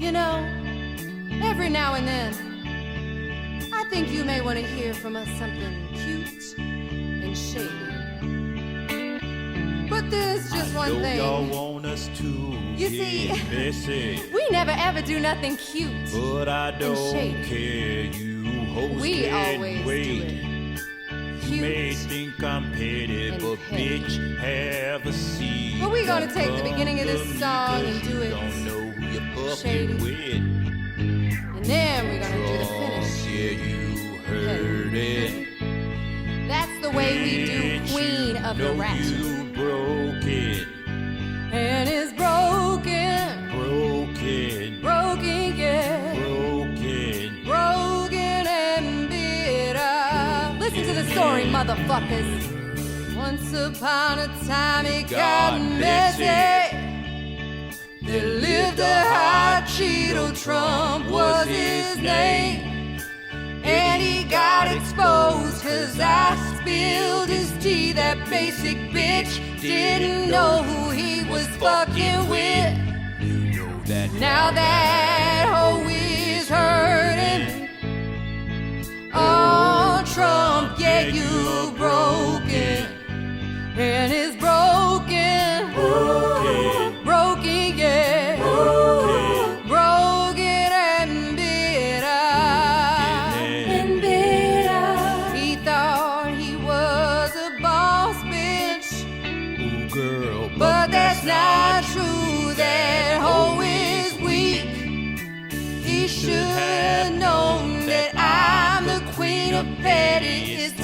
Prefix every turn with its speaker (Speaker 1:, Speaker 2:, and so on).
Speaker 1: You know, every now and then, I think you may want to hear from us something cute and shady. But there's just one thing.
Speaker 2: Y'all want us to
Speaker 1: You see,
Speaker 2: messy,
Speaker 1: we never ever do nothing cute
Speaker 2: but I
Speaker 1: and
Speaker 2: don't
Speaker 1: shady.
Speaker 2: care. You host
Speaker 1: We
Speaker 2: and
Speaker 1: always
Speaker 2: wait.
Speaker 1: do it.
Speaker 2: You may
Speaker 1: Cute.
Speaker 2: think I'm petty,
Speaker 1: and
Speaker 2: but
Speaker 1: petty.
Speaker 2: bitch, have a seat.
Speaker 1: But we gonna
Speaker 2: Don't
Speaker 1: take the beginning of this
Speaker 2: come to me
Speaker 1: song and
Speaker 2: 'cause
Speaker 1: do
Speaker 2: you
Speaker 1: it
Speaker 2: don't know who you're
Speaker 1: shady.
Speaker 2: fucking with.
Speaker 1: And then we're gonna do the finish.
Speaker 2: Yeah, you heard it.
Speaker 1: That's the way we do Queen of the Ratchet.
Speaker 2: You broke it,
Speaker 1: And it's broken,
Speaker 2: broken,
Speaker 1: broken, yeah,
Speaker 2: broken.
Speaker 1: broken and bitter. Listen to the story, motherfuckers. Once upon a time it got messy. There lived a high Cheeto, Trump was his name. And he got exposed 'cause I spilled his tea. That basic bitch didn't know who he was fucking with.
Speaker 2: You know that
Speaker 1: Now that hoe is hurting. Oh, Trump, yeah, you broken. And it's broken,
Speaker 2: broken,
Speaker 1: broken, yeah,
Speaker 2: broken,
Speaker 1: broken and bitter. And bitter. He thought he was a boss bitch,
Speaker 2: ooh, girl,
Speaker 1: but that's not true. That hoe is weak. He should have known that I'm the queen of petty. It's